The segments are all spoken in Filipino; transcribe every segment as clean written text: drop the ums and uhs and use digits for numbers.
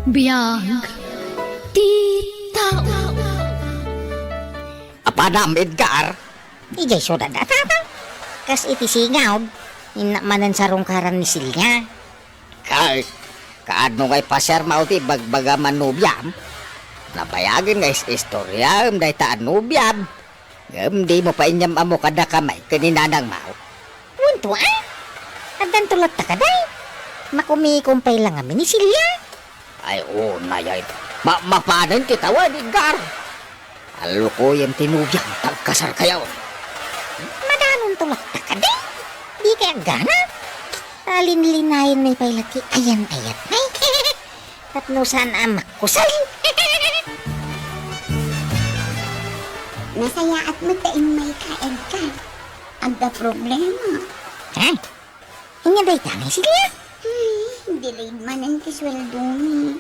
Biyag tita. Apanam, Edgar. Ijay suda da tata. Kas iti singaw, inamanan sa rungkaran ni Silya. Kay, kaadno ngay paser mauti bagbaga manubyam. Nabayagin ngay istorya, day taan nubyam. Di mo pa inyam amo kada kamay, kaninanang mau. Wunto ah. Adan tulad ta kaday. Makumikumpay lang amin ni Silya. Ay, na yay. Mapanan kitawan, Edgar. Alo ko yung tinubyam, tagkasar kayo. Madanon tulad ta kaday. Di kaya gana. Alin-linayin may pailaki. Ayan-ayat. Ay, tatno saan amak kusal. Nasaya at matain may kain ka. Agda problema. Ha? Hinyaday tanay Silya. Delayed man ang kisweldo ni.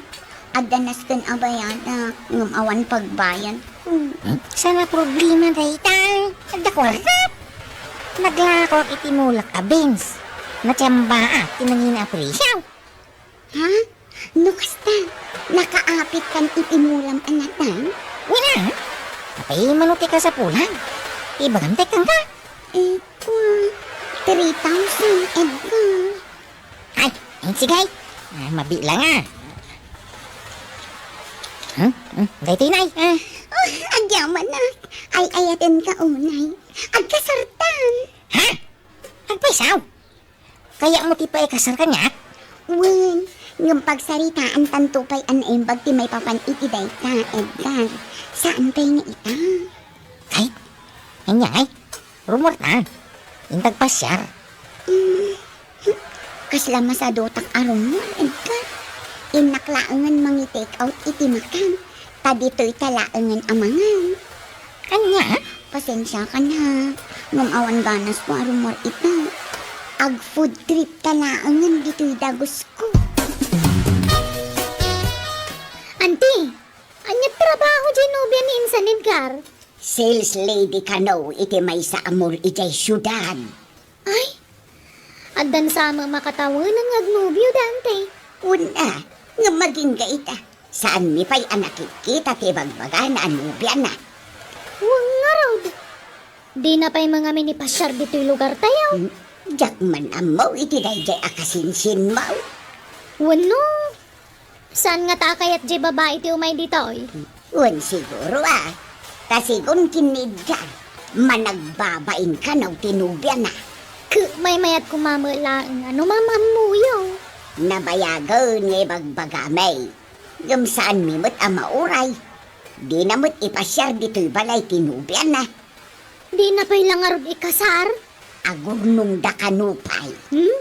Agda naskan abayada. Ngumawan pagbayan. Sana problema daytang. Agda kwartap. Naglako itimulak ka, Benz. Natsamba tinangin aprisyaw. Ha? Nukasta. Nakaapit kan itimulam anatan? Wala. Apay manuti ka sa pulang. Ibagantek kang ka. Eko. 3,000 Edgar. Ay, sigay. Mabilang Gay tinay. Agyaman na. Ay ayatin ka unay. Agkasartan. Ha? Agpaisaw. Kaya mo ti pa ikasar ka niya? Wen, ng pagsaritaan tantupay an embag ti may papan itiday ka, Edgar. Saan tayo nga ita? Ay, anyay. Rumor na. Intag pasyar. Kasla masadotak aron mo, Edgar. Inaklaangan mangi take out iti makan. Tadito'y talaangan amangan. Anya? Pasensya ka na. Ngumawan ganas ko aron mo ita. Ag food trip talaangan dito'y dagos ko. Auntie, anya trabaho dyan nobya ni Insan Edgar? Sales lady ka no, iti may sa amor ijay syudad. Ay, adan sama makatawanan ng agnubyo dante. Una, nga maging gaita. Saan mi pa'y anakit kita ti bagbaga na anubya na. Huwag nga raw. Di na pa'y mga minipasyar dito'y lugar tayo. Jak man amaw iti dayjay akasinsin mo. Wano? Saan nga takay at di babae ti umay dito'y? Wan siguro Kasigon kinid ka. Managbabain ka na tinubya na. May mayat kumamalaan. Ano mamamuyo? Nabayagon nga bagbagamay. Gamsaan mimot ang mauray. Di namot ipasyar dito'y balay tinubya na. Di na pa'y lang arod ikasar? Agurnong da kanupay.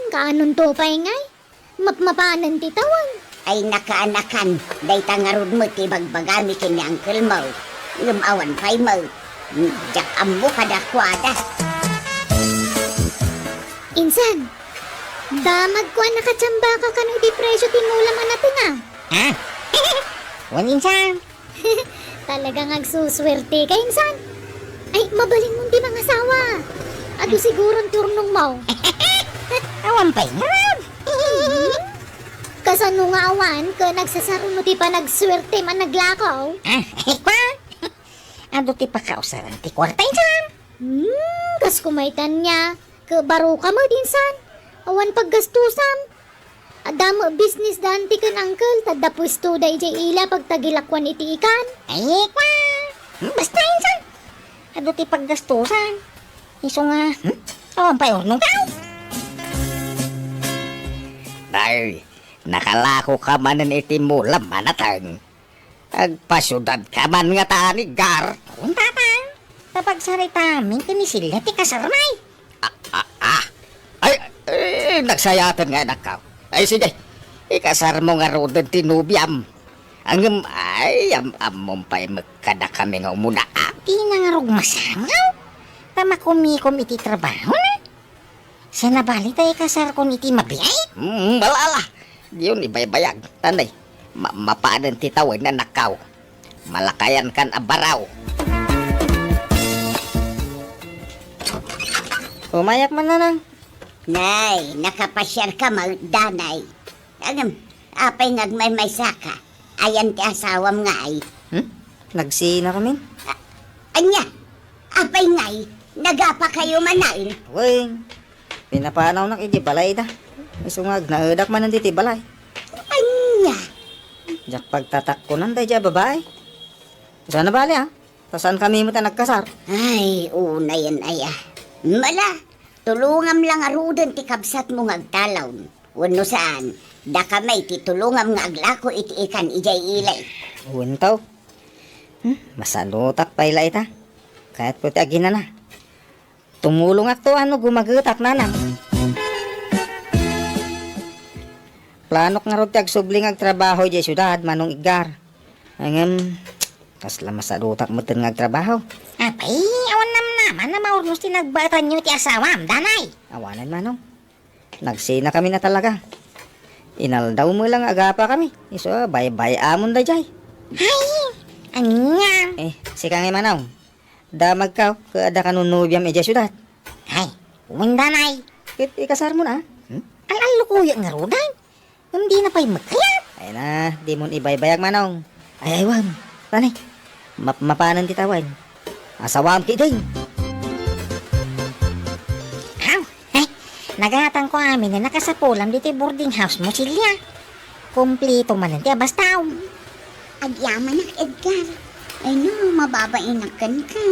Kaanon to pa'y ngay? Mapmapanan ti tawag. Ay nakaanakan. Day tangarod mo ti bagbagami kini Uncle Mo. Ngumawan pa'y mo. Jak ambo kadakwada. Insan, damag ko nakatsamba ka kanu di presyo tinulaman natin Ha? Wanin siya. Talagang agsuswerte ka, Insan. Ay, mabaling mong di mga asawa. Ado sigurong turnong mo. Awan pa'y nga. Kasano nga awan ka nagsasaruno ti pa nagswerte man naglakaw? Hekwa. Ado ti pakausaran ti kwartay siya. Kas kumaitan niya. Kabaro ka mo, Insan. Awan paggastusam. Adamo business dante kan uncle. Tadda pwesto da ijay ila pagtagilakwan iti ikan. Ay, hekwa. Basta yun siya. Ado ti paggastusan. Iso nga. Awan pa'y unong tao. Ay, nakalako ka man ng itimulam manatang. Agpasyudad ka man nga taan, Edgar. Kung tata. Kapag sarita amin kinisilya ti kasarmay. Ay, nagsayatan nga nakaw. Ay, sige. Ikasar mo nga rodon tinubyam. Amom pa'y magkada kami nga umuna. Di na nga rog masangaw. Tamakumikom iti trabaho na. Sa nabali tayo kasar kon iti mabiyay. Balala. Yun, ibaybayag. Tanay, mapaanan titawin na nakaw. Malakayan kan abaraw. Umayak man na lang. Nay, nakapasyar ka magdanay. Apay ngagmay may saka. ayan ti asawam nga ay. Nagsina kami. Anya, apay ngay, nagapa kayo manay. Uy, pinapanaw na kiti balay da. Isungag, naudak man nanditi balay. Anya, Jak pagtatak ko nanday dya babae. Sana bali ha? Saan kami mo ta nagkasar? ay, una yan aya. Mala, tulungam lang arudan ti kabsat mo ngagtalaw. Wano saan, da kamay ti tulungam nga aglako iti ikan ijay ilay. Untaw. Masalutak pa ila ita. Kahit ko ti agina na. Tumulong ako ano gumagutak na na. Planok nga ro ti agsubling ag trabaho di syudad manong igar. Angem kasla masalutak mo ten nga trabaho. Apay, awan naman na maurnos tinagbatan nyo ti asawam, danay. Awanan manong. Nagsina kami na talaga. Inaldaw mo lang agapa kami. Iso bay-bay amon da jay. Ay, anya. Si kang manaw. Damag ka, kada ka nunubyam e syudad. Ay, uwing danay. Ikasar mo na. Al-alukuya nga rodan. Hindi na pa'y magkayat. Ay na, di mo ibay-bayag manong. Ay, wag. Tani, mapanan titawan. Asawam kiting. Aw, ay, nagatang ko amin na nakasapulam dito boarding house mo silya. Kumplito man nanti abastaw. Agyaman ang Edgar. Ay no, mababainakan ka.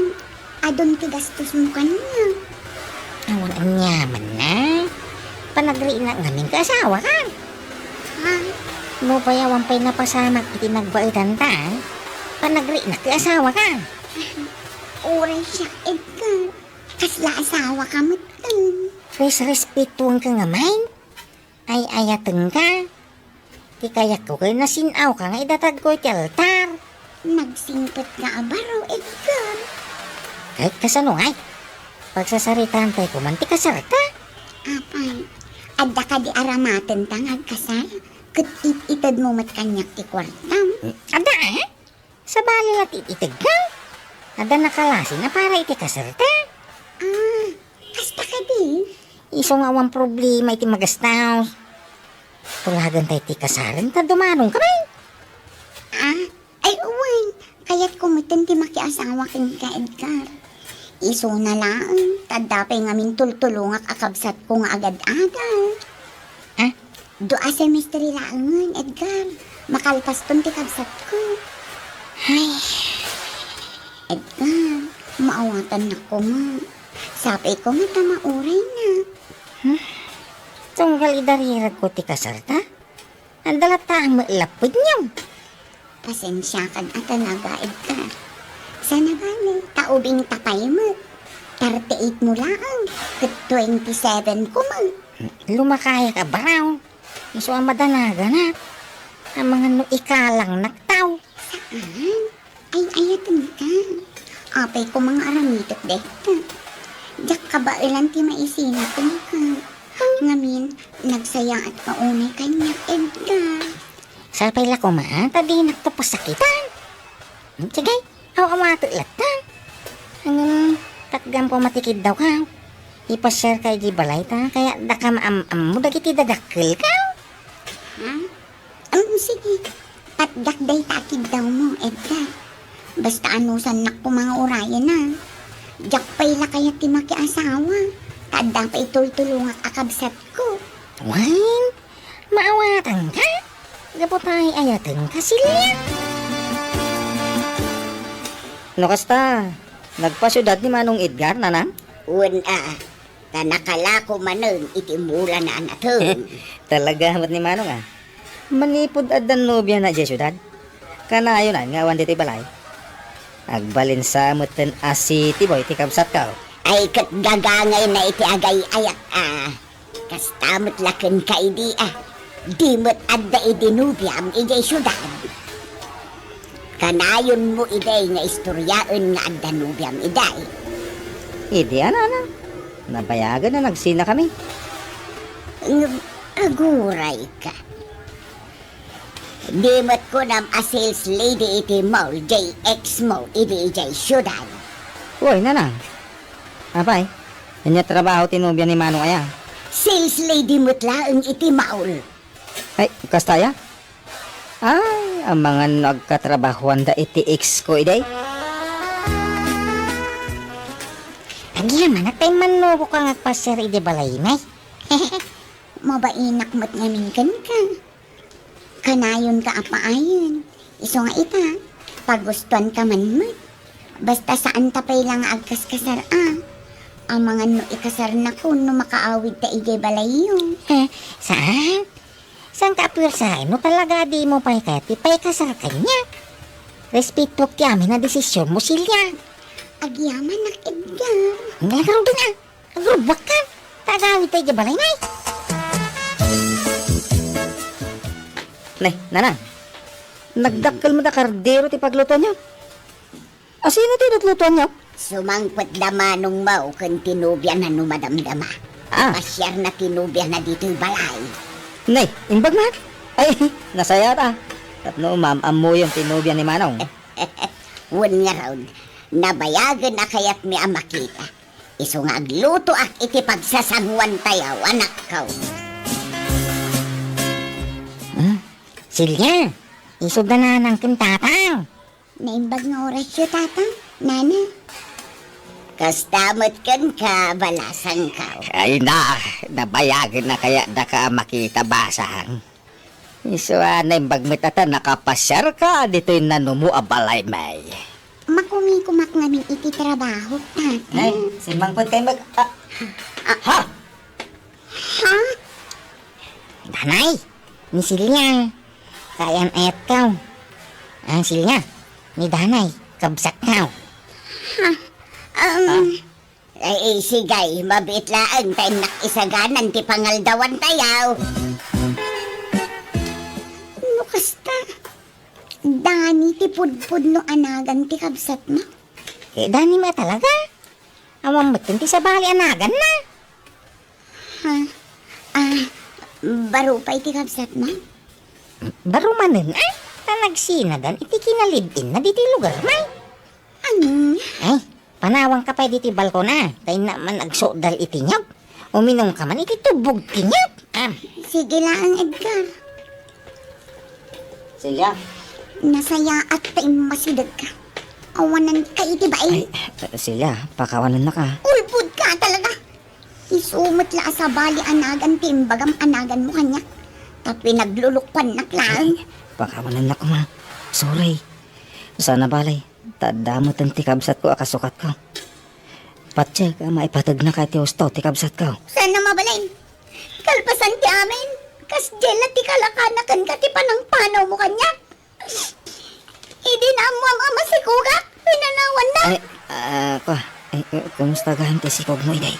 Adon ti gastos mo kanya. Awan ang yaman na. Panagri na ngamin ka asawa ka. Ha? No payawan pa'y napasamak iti nagbaitan ta. Panagri na ka asawa ka. Uray siya, Edgar. Kasla asawa ka mo tan. Respetuan ka nga main. Ay ayateng ka. Di kaya ko kayo nasinaw ka nga idatag ko iti altar. Nagsingpet nga abaro, Edgar. Kahit kasano ay. Pagsasaritaan tayo kumanti kasarta. Apay, adda ka di aramaten tangag kasal. Kat itad mo mat kanyak ti kwartam. Ada eh? Sa bali at ititig ka. Ada nakalasin na para iti kasarta. Ah, kasta ka di. Iso nga awang problema iti magastaw. Tulagan tayo iti kasaran ta dumanong kamay. Ah, ay uwan. Kaya't kumitin ti makiasawa kin ka, Edgar. Iso na lang, tadapay ngamin tultulungak akabsat ko nga agad-agad. Ah? Doa semestri laangan, Edgar. Makalpas ton ti kabsat ko. Ay, Edgar, maawatan na ko nga. Sabi ko nga tamauray na. tunggal idarirag ko ti kasarta. Ang dalata ang mailapod niyo. Pasensya ka na talaga, Edgar. Sana gani, taubing tapay mo. 38 mo lang. Kat 27 ko mo. Lumakaya ka baraw. Iso ang madanaga na. Ang mga no ikalang naktaw. Saan? Ay, ayatan ka. Apay ko mga aramitot dehta. Diyak ka ba ilan ti maisinatan ka? Ngamin, nagsaya at maunay kanya, Edgar. Sarpay la ko maan, tadi nagtapos sakitan. Sige, aw amatulad ta. Hanggang tatgam ko matikid daw ka. Ipashare kay di balay ta, kaya daka maam mo dagiti dadakkel ka. Ha? Sige. Patdakday takid daw mo, Edgar. Basta anusan nak ko mga orayan na. Diyak pa'y la kaya ti makiasawa. Tadda pa itultulungak akabsat ko. Wan, maawatan ka. Gapotay ayatan ka sila. No kasta, nagpasyudad ni Manong Edgar, nanang? Tanakala ko manang itimula na anatong. Talaga mat ni Manong Manipod adan nobya na dya syudad. Kanayo na, nga wan diti balay. Agbalin sa mutan asiti boy, ti kabsat ka. Ay kat gagangay na iti agay ayak Kastamot laken ka idi Di mo't adda idinubyam ijay syudad. Kanayon mo iday nga istoryaon nga adda nubyam iday. Idi, ana. Nabayagan na nagsina kami. Aguray ka. Di mo't ko nam a sales lady iti mall JX mo idi ijay syudad. Uy, nanang. Apay, yun trabaho tinubyan ni Manong aya. Sales lady mo't laeng iti maul. Ay, kastaya? Ay, ang mga nagkatrabahuan da iti ex ko iday. Agi man, at tayo manubo ka nga paser iti balay nay. Mabainak mo't ngamin ka. Kanayon ka apaayon. Iso nga ita, pagustuhan ka man mo't. Basta saan tapay lang agkas kasar Ang mga no ikasar na ko no makaawid ta ijay balayo. Saan? Saan ka apwersahin mo talaga di mo pa'y kati pa'y kasar kanya? Respeto kami na desisyon mo silya. Agyaman nak Edgar. Nagaro din Agrubak ka. Tagawid tayo di balay nay. Nay, nanang. Nagdakkel mo da kardero ti pagluto niyo. Asino ti nagluto niyo? Sumangpot damanong mau kan tinubyan na numadamdama. Pasyar na tinubyan na dito'y balay. Nay, imbag man. Ay, nasaya ta. Tapno, ma'am, amo yung tinubyan ni Manong. Wan nga raw, nabayagan na kayat mi ang makita. Iso nga agluto ak iti pagsasangwan tayaw, anak kaw. Silya, isog na ng kintatang. Naimbag nga oras yun, tata, nana. Kastamot kan ka, balasang kaw. Ay na, nabayagin na kaya da ka makita basang. Iso imbag mo tata, nakapasyar ka, dito'y nanumu abalay may. Makumikumak namin iti trabaho, tata. Nay, simangpot kayo mag... ha? Ha? Danay, ni Silya. Kayan ayat kau. Ang Silya, ni Danay, kabsak kau. Ay, sigay, mabit laang tayo nakisaganan ti pangaldawan tayaw. No, kasta. Dani, ti pudpud no anagan ti kabsat mo. Dani mo talaga. Awang matin ti sa bali anagan na. Ha? Baro pa iti kabsat mo? Baro manin nagsinadan iti kinalibin na diti lugar may. Ano? Ay, panawang ka pa diti balkona. Tayo naman agsodal iti nyog. Uminom ka man iti tubog ti nyog. Sige lang, Edgar. Silya. Nasaya at tayo masidag ka. Awanan ka iti ba Ay, Silya, pakawanan na ka. Ulpud ka talaga. Isumot la sa bali anagan timbagam anagan mo kanya. Tapi naglulukpan na klaan. Pakawanan na ko, ma. Sorry. Sana balay. Tadamot ang tikabsat ko, akasukat ko. Patsya ka, maipatag na ka ti husto, tikabsat ko. Sana mabalay. Kalpasan ti amin. Kas jela ti kalakanakan ka ti panang panaw mo kanya. Idi na mo ang masikugak. Pinanawan na. Ay, kumusta gahan ti sikog mo, iday?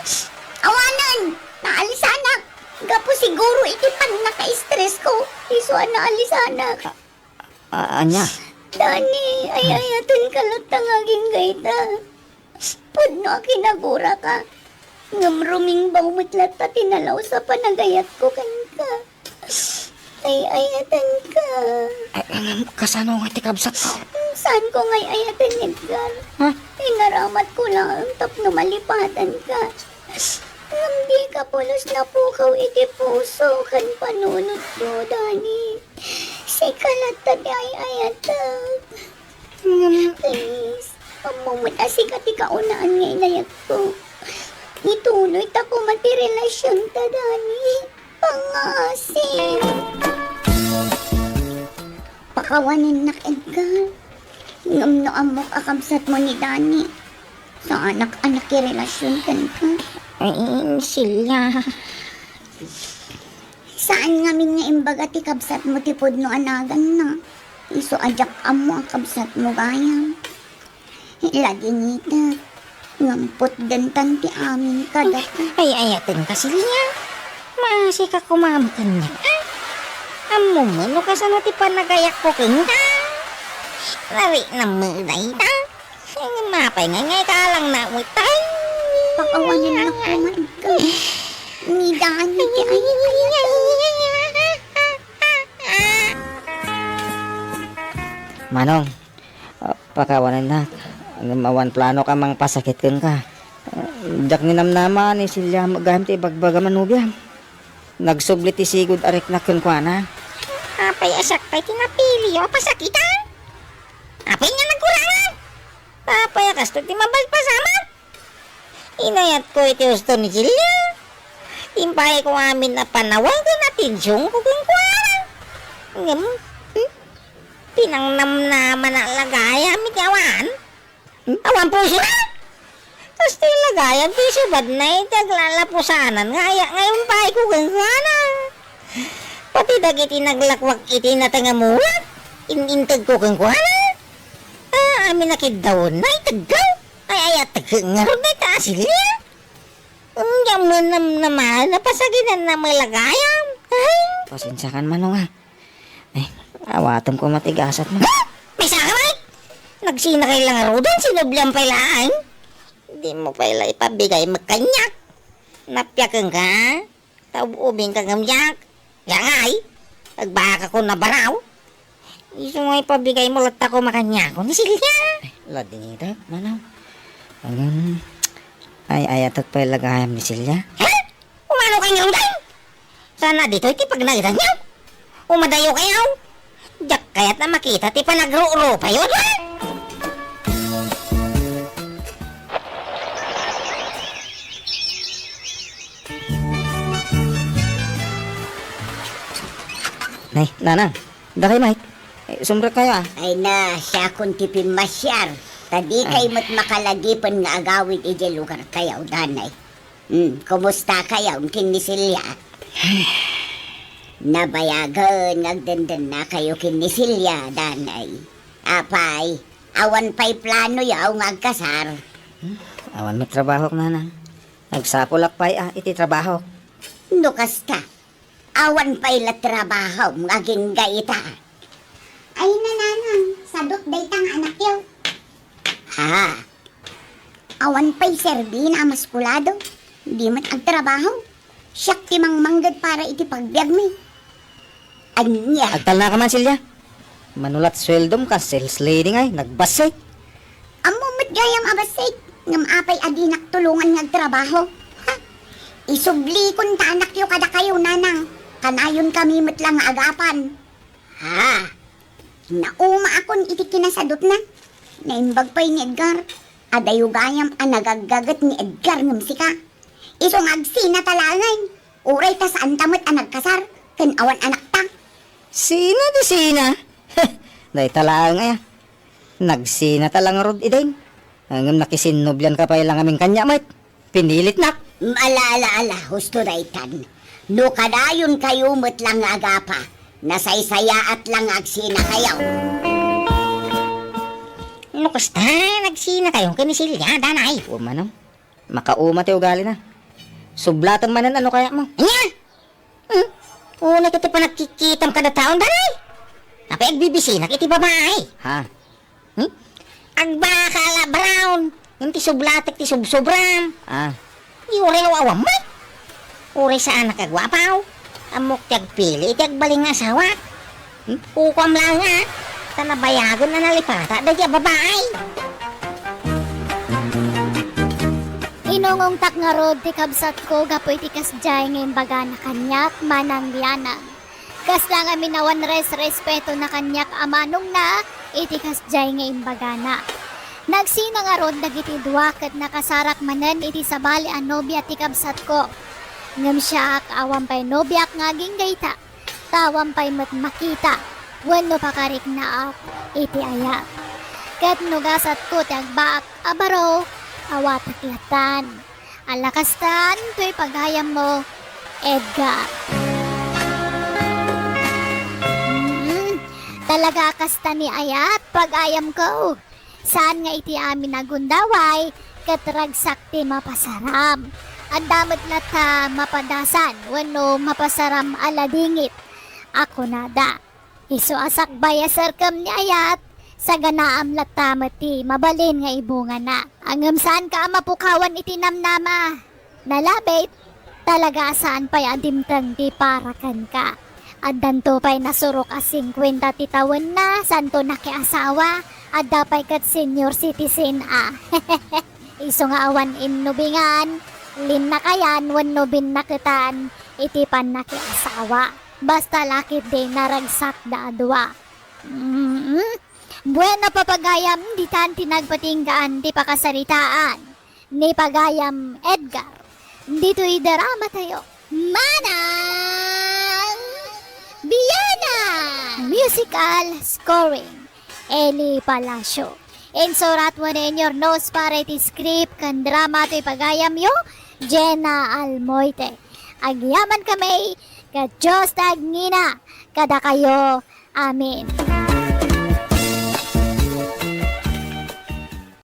Awanan. Naalisanak. Gapo siguro iti pan naka-stress ko. Iso na alisanak. Anya? Dani, ayayatan ka lang tangaging gaita. Pudno kinagura ka. Ngamruming bawmutlat at tinalaw sa panagayat ko kanka. Ay ayatan ka. Ay, kasano nga tikabsat ko? Saan ko ngay ayatan, Edgar? Ha? Inaramat ko lang ang tapno malipatan ka. Hindi ka pulos na pukaw iti puso kan panunod ko, Dani. Sikalat tadi ay ayatag. Please, pamumutasik at ikaunaan nga inayat ko. Ituloy ta ko matirelasyon ta, Dani. Pangasin. Pakawanin na, Edgar. Ngam no amok akabsat mo ni Dani. Sa anak-anak relasyon kan ka. Ay, Silya. Saan nga min nga imbaga ti kabsat mo ti pudno anagan na? Iso ajak amo ang kabsat mo gayam. Lagi ngita. Ngampot gantan ti amin kada ka. Ay, ayatin ka Silya. Maasi ka kumamkan niya. Amo mo, no kasano ti panagayak ko kinta. Lari na muday ta. Ang mapay nga ngay ka lang na utay. Pakawanin na ko man ka. Ni Dani ti ay. Manong, pakawanan na. Mawan plano ka mang pasakit kang ka. Jak ninamnaman ni Silya magaham ti bagbaga manubya. Nagsublit ti sigod arik na kung kwa na. Apay asak kay tinapili o pasakitan. Apay nga nagkurangan. Apay akas to ti mabalpasama. Inayat ko iti gusto ni Silya. Impay ko amin na panawag na tinsyong ko kung kuwarang. Pinangnamnaman na lagaya mi awan. Awan po siya. Tapos ti lagayan ti subad na iti aglalapusanan. Ngayon pa ko kung kuwarang. Pati dagiti naglakwak iti natangamulat. Inintag ko kung kuwarang. Amin nakidawon na itagaw. Ay atagangaro na itasilya. Yaman naman, napasaginan na may lagayam. Pasensya kan manong ha. Ay, awatam ko matigasat mo. May sakamay! Nagsina kayo lang arudan, sinublang pailaan. Hindi mo paila ipabigay magkanyak. Napyakan ka, taububing ka ngamyak. Yangay, pagbaka ko na baraw. Iso mo ipabigay mo lat ako makanyak ko ni Silya. Lading ito, manong. Ay, ayatot pa ilagayam ni Silya. Ha? Umano kayo uday? Sana dito iti pag nagitan niyo. Umadayo kayo. Diyak kaya't na makita ti panagro-ro pa yun, ha? Nay, nanang. Dakay, Mike. Sumra kayo ah. Ay na, siya kung tipin masyar. Tadi kay mat makalagipan nga agawid iti lugar kayaw, danay. Kumusta kayaw, kinisilya? Nabayagan, nagdandan na kayo kinisilya, danay. Apay, awan pa'y plano yaw nga agkasar. Awan may trabaho ko, nanang. Nagsapulak pa'y iti trabaho. Nukas ka, awan pa'y la trabaho, ngaging gaita. Ay nananang, sadot daytang anak yaw. Ha? Awan pa'y serbi na maskulado. Di man ang trabaho. Siyak timang manggad para iti pagbiag mi. Anya. Agtal na ka man, Silya. Manulat sweldom ka, sales lady ngay, nagbasay. Amumit gayam abasik. Ngam apay adinak tulungan ng trabaho. Ha? Isubli kun ta anak yo kada kayo nanang. Kanayon kami lang agapan. Ha? Nauma akon iti kinasadot na. Naimbag pa'y ni Edgar. Adayo gayam ang nagagagat ni Edgar ngam sika. Isong agsina talangan. Uray ta saan tamot ang nagkasar. Kan awan anak ta. Sina di sina? Day talaan nga. Nagsina talang rod idain. Hanggang nakisinubyan ka pa ilang aming kanya, mate. Pinilit na. Ala, husto daytan. No kadayon kayo mo't lang agapa. Nasaysaya at lang agsina kayaw. Nukas ta, nagsina kayo kinisilya, danay. O manong, makauma ti ugali na. Sublatan manan ano kaya mo? Anya? Una kiti pa nagkikitam kada taon, danay. Napay agbibisinak iti babae. Ha? Agbakala brown. Yung ti sublatek ti subsobram. Uray awam mo. Uray sa anak agwapaw. Amok ti agpili, iti agbaling asawa. Ukam lang nga. Tanabayagon na nalipata, dadya babae. Inungong tak nga rod ti kabsat ko gapoy ti kasjay ngayon baga na kanyak manang lianang. Kas lang amin nawan respeto na kanyak amanong na iti kasjay ngayon baga na. Nagsina nga rod dagiti duwa ket nakasarak manen iti sabali ang nobya ti kabsat ko. Ngam siya awam pa'y nobyak ngaging gayta. Tawam pa'y makita. Wano pakarik na ak iti ayat. Ket nugasat ko ti agbaak abaro. Awataklatan. Alakastan, to'y paghayam mo, Edgar. Talaga kasta ni ayat, pag-ayam ko. Saan nga iti amin nagundaway, katragsak ti mapasaram. Ang damat lata mapadasan, wano mapasaram aladingit. Ako nada. Iso asak bayasar kam ni ayat, sa ganaam latamati, mabalin nga ibunga na. Angam saan ka mapukawan itinamnama. Nalabit, talaga saan pa'y adimtang di parakan ka. At danto pa'y nasurok as 50 titawan na, santo na asawa, at dapay kat senior citizen Iso nga awan innubingan, lin na kayan, wan nubin nakitan, itipan na asawa. basta lakit din naragsak da adwa. Buena papagayam di tan tinagpatinggaan di pakasaritaan ni pagayam Edgar. Dito'y drama tayo. Manang Biyana! Musical scoring Eli Palacio. Insurat mo na in your notes para iti script kan drama to'y pagayam yo Jenna Almoite. Agyaman kami ka Diyos tagngina kada kayo. Amin.